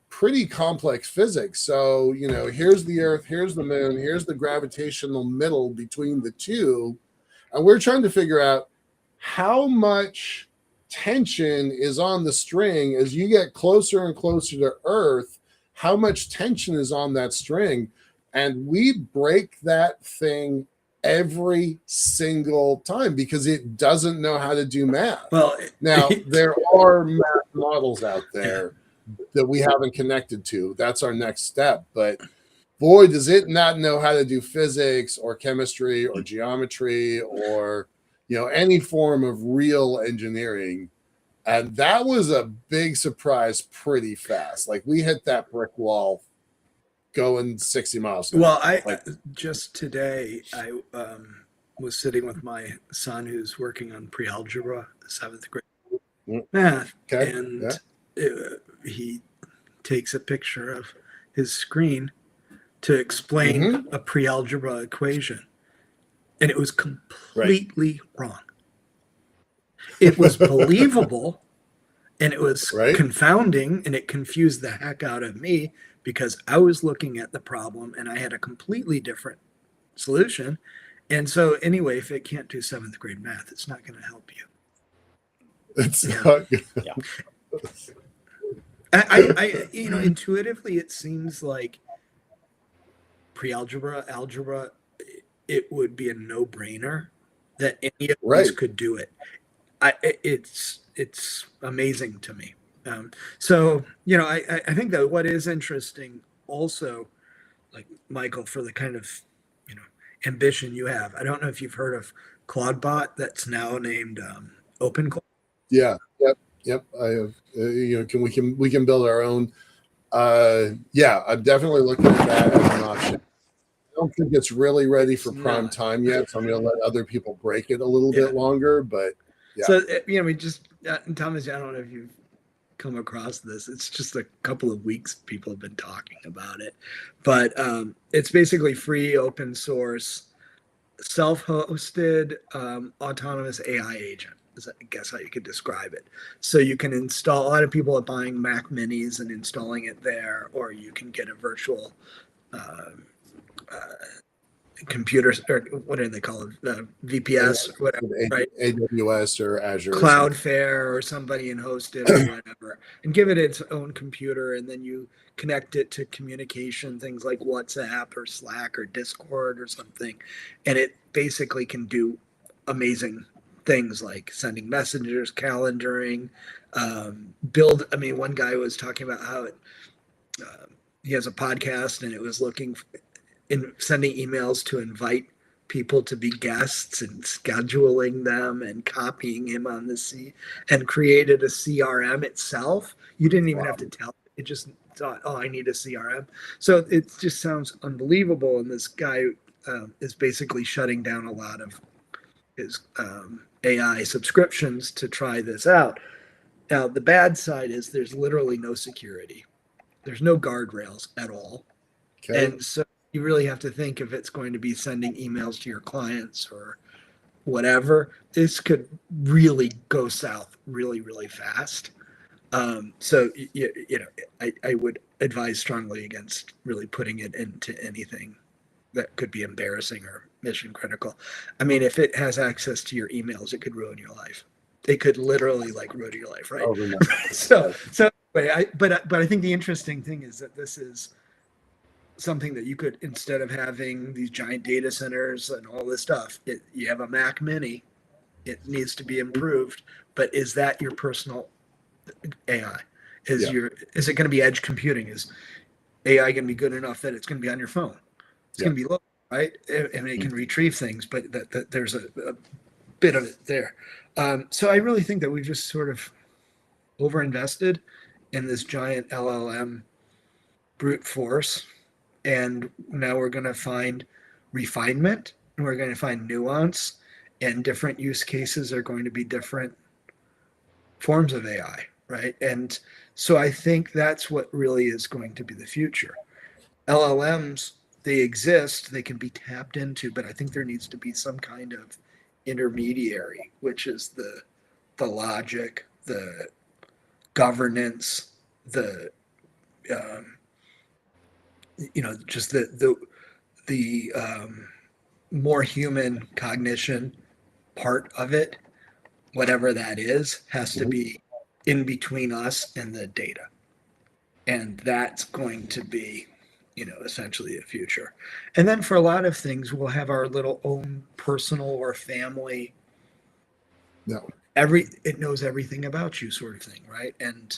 pretty complex physics. So, here's the Earth, here's the moon, here's the gravitational middle between the two. And we're trying to figure out how much tension is on the string as you get closer and closer to Earth, how much tension is on that string. And we break that thing every single time because it doesn't know how to do math. Well, now there are math models out there that we haven't connected to. That's our next step. But boy, does it not know how to do physics or chemistry or geometry or, you know, any form of real engineering. And that was a big surprise pretty fast. Like we hit that brick wall going 60 miles an hour. Well, just today, I was sitting with my son who's working on pre-algebra, 7th grade math, Okay. and he takes a picture of his screen to explain a pre-algebra equation, and it was completely wrong. It was believable, and it was confounding, and it confused the heck out of me because I was looking at the problem and I had a completely different solution. And so anyway, if it can't do 7th grade math, it's not going to help you. It's not good. Yeah. I intuitively, it seems like pre-algebra, algebra, it would be a no-brainer that any of these could do it. It's amazing to me. So, I think that what is interesting also, like Michael, for the kind of, ambition you have. I don't know if you've heard of Claudebot that's now named OpenClaw. Yeah. Yep. I have, we can build our own. Yeah, I'm definitely looking at that as an option. I don't think it's really ready for prime time yet. So I'm going to let other people break it a little bit longer, but yeah. So, we just, Thomas, I don't know if you've come across this. It's just a couple of weeks people have been talking about it, but it's basically free, open source, self-hosted autonomous AI agent is, I guess, how you could describe it. So you can install, a lot of people are buying Mac minis and installing it there, or you can get a virtual computers, or what do they call it, VPS or whatever, right? AWS or Azure, Cloudflare or somebody, and host it or whatever, and give it its own computer, and then you connect it to communication, things like WhatsApp or Slack or Discord or something, and it basically can do amazing things like sending messengers, calendaring, build. I mean, one guy was talking about how he has a podcast, and it was looking in sending emails to invite people to be guests and scheduling them and copying him on the and created a CRM itself. You didn't even have to tell it. It just thought, oh, I need a CRM. So it just sounds unbelievable. And this guy is basically shutting down a lot of his AI subscriptions to try this out. Now, the bad side is there's literally no security. There's no guardrails at all. Okay. And so you really have to think if it's going to be sending emails to your clients or whatever, this could really go south really, really fast. So, I would advise strongly against really putting it into anything that could be embarrassing or mission critical. I mean, if it has access to your emails, it could ruin your life. It could literally ruin your life, right? Oh, no. So but I think the interesting thing is that this is something that you could, instead of having these giant data centers and all this stuff, you have a Mac Mini. It needs to be improved, but is that your personal AI? Is it going to be edge computing? Is AI going to be good enough that it's going to be on your phone? It's going to be low, right? And it can retrieve things, but that there's a bit of it there. So I really think that we've just sort of overinvested in this giant LLM brute force. And now we're going to find refinement, and we're going to find nuance, and different use cases are going to be different forms of AI, right? And so I think that's what really is going to be the future. LLMs, they exist, they can be tapped into, but I think there needs to be some kind of intermediary, which is the logic, the governance, the just the more human cognition part of it, whatever that is, has to be in between us and the data. And that's going to be, essentially the future. And then for a lot of things, we'll have our little own personal or family. No. It knows everything about you, sort of thing, right? And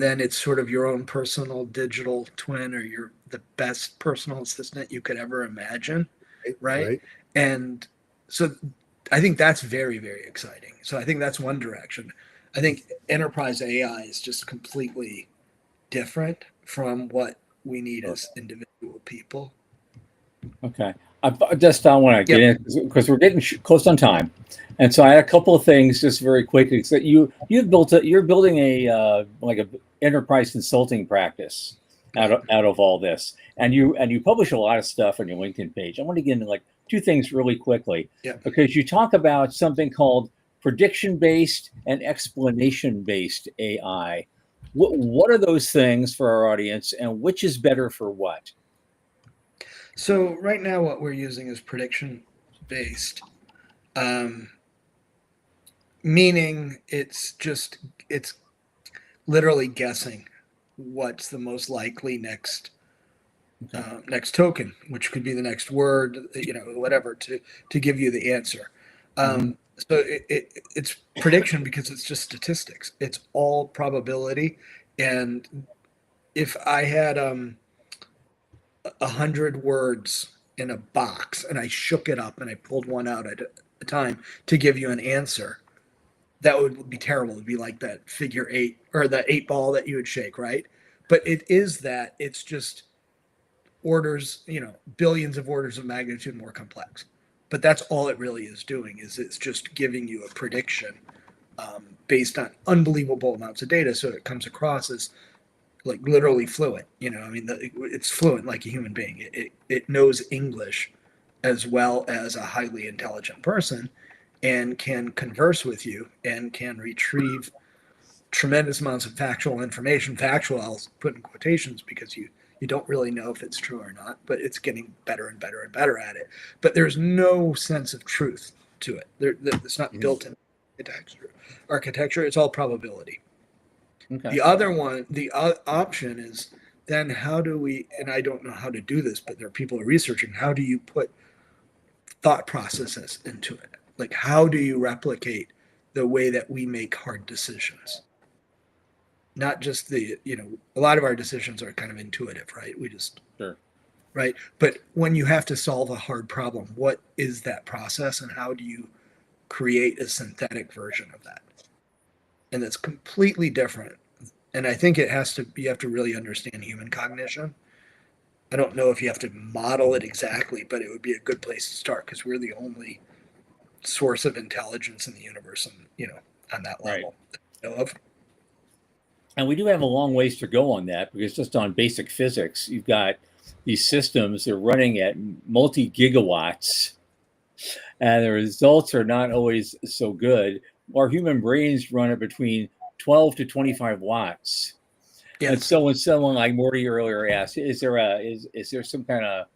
then it's sort of your own personal digital twin, or the best personal assistant you could ever imagine, right? And so I think that's very, very exciting. So I think that's one direction. I think enterprise AI is just completely different from what we need as individual people. Okay. I just want to get in because we're getting close on time. And so I had a couple of things just very quickly. So you're building a like a enterprise consulting practice out of all this. And you publish a lot of stuff on your LinkedIn page. I want to get into like two things really quickly. Because you talk about something called prediction-based and explanation-based AI. What are those things for our audience, and which is better for what? So right now what we're using is prediction-based, meaning it's literally guessing what's the most likely next token, which could be the next word, whatever, to give you the answer. So it's prediction because it's just statistics. It's all probability. And if I had 100 words in a box and I shook it up and I pulled one out at a time to give you an answer, that would be terrible. It'd be like that figure 8 or the 8 ball that you would shake, right? But it's just orders, billions of orders of magnitude more complex. But that's all it really is doing, is it's just giving you a prediction based on unbelievable amounts of data. So it comes across as like literally fluent. It's fluent like a human being. It knows English as well as a highly intelligent person, and can converse with you and can retrieve tremendous amounts of factual information. Factual, I'll put in quotations because you don't really know if it's true or not, but it's getting better and better and better at it. But there's no sense of truth to it. It's not built in architecture. It's all probability. Okay. The other one, the option is then how do we, and I don't know how to do this, but there are people researching, how do you put thought processes into it? Like, how do you replicate the way that we make hard decisions? Not just a lot of our decisions are kind of intuitive, right? We just, right. But when you have to solve a hard problem, what is that process, and how do you create a synthetic version of that? And that's completely different. And I think you have to really understand human cognition. I don't know if you have to model it exactly, but it would be a good place to start, because we're the only source of intelligence in the universe, and on that level that we know of. And we do have a long ways to go on that, because just on basic physics, you've got these systems, they're running at multi-gigawatts, and the results are not always so good. Our human brains run at between 12 to 25 watts. Yes. And so when someone like Morty earlier asked, is there some kind of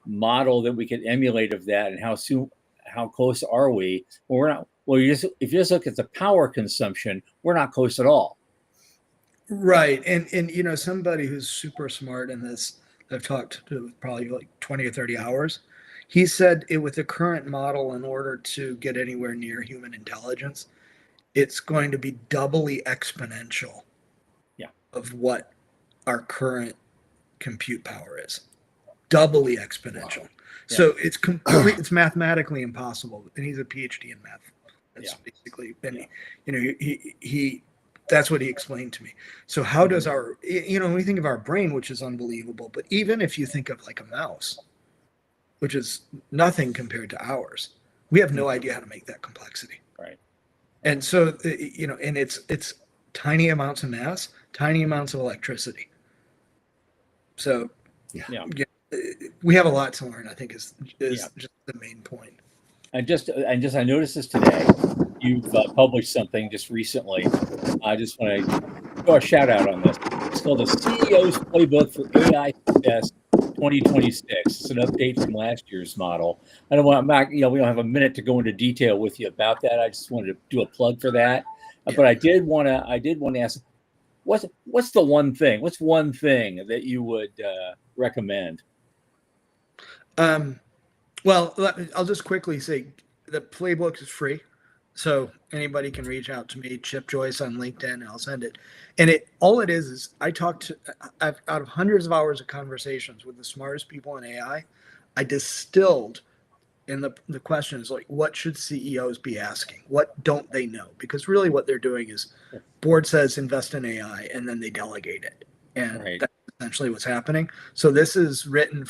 model that we can emulate of that, and how close are we? Well, we're not. Well, if you just look at the power consumption, we're not close at all. Right. And somebody who's super smart in this, I've talked to probably like 20 or 30 hours. He said with the current model, in order to get anywhere near human intelligence, it's going to be doubly exponential of what our current compute power is. Doubly exponential. Wow. Yeah. So it's mathematically impossible. And he's a PhD in math. That's basically, and he that's what he explained to me. So how does when we think of our brain, which is unbelievable, but even if you think of like a mouse, which is nothing compared to ours, we have no idea how to make that complexity. Right. And so, and it's tiny amounts of mass, tiny amounts of electricity. So we have a lot to learn, I think is just the main point. I noticed this today. You've published something just recently. I just want to go a shout out on this. It's called the CEO's Playbook for AI Success 2026. It's an update from last year's model. I don't want, I'm not, we don't have a minute to go into detail with you about that. I just wanted to do a plug for that. But I did want to ask, what's the one thing? What's one thing that you would recommend? Well, I'll just quickly say the playbook is free. So anybody can reach out to me, Chip Joyce on LinkedIn, and I'll send it. And all it is I talked to, out of hundreds of hours of conversations with the smartest people in AI, I distilled in the questions like, what should CEOs be asking? What don't they know? Because really what they're doing is board says invest in AI and then they delegate it. And that's essentially what's happening. So this is written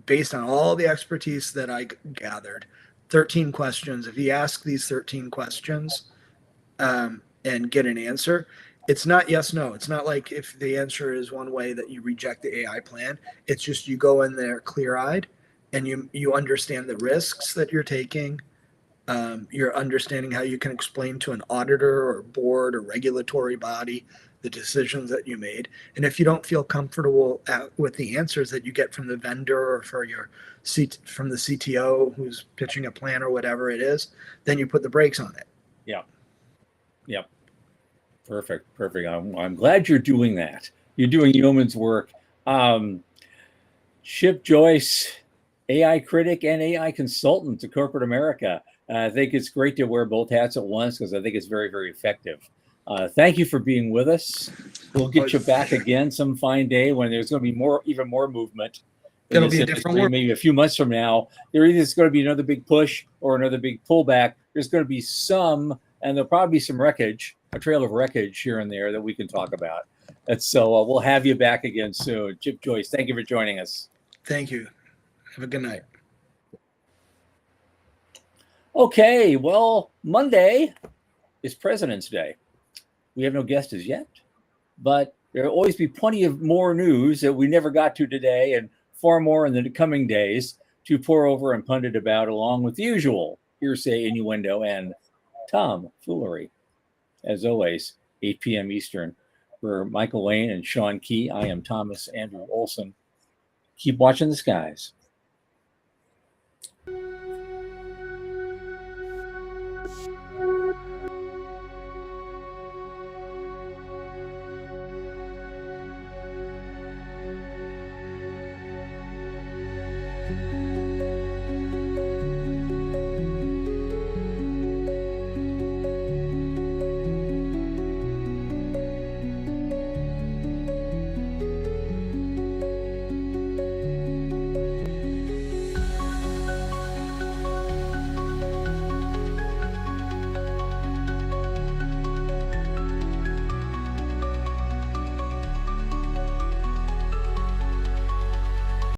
based on all the expertise that I gathered, 13 questions. If you ask these 13 questions and get an answer, it's not yes, no. It's not like if the answer is one way that you reject the AI plan. It's just you go in there clear-eyed and you understand the risks that you're taking. You're understanding how you can explain to an auditor or board or regulatory body the decisions that you made. And if you don't feel comfortable with the answers that you get from the vendor or from the CTO who's pitching a plan or whatever it is, then you put the brakes on it. Yep. Perfect. I'm glad you're doing that. You're doing yeoman's work. Chip Joyce, AI critic and AI consultant to corporate America. I think it's great to wear both hats at once because I think it's very, very effective. Thank you for being with us. We'll get you back again some fine day when there's going to be even more movement. It'll be a different world. Maybe a few months from now, there either is going to be another big push or another big pullback. There's going to be some, and there'll probably be some wreckage, a trail of wreckage here and there that we can talk about. So we'll have you back again soon. Chip Joyce, thank you for joining us. Thank you. Have a good night. Okay, well, Monday is President's Day. We have no guests as yet, but there'll always be plenty of more news that we never got to today and far more in the coming days to pour over and pundit about, along with the usual hearsay, innuendo, and tomfoolery. As always, 8 p.m. Eastern. For Michael Lane and Sean Key, I am Thomas Andrew Olson. Keep watching the skies.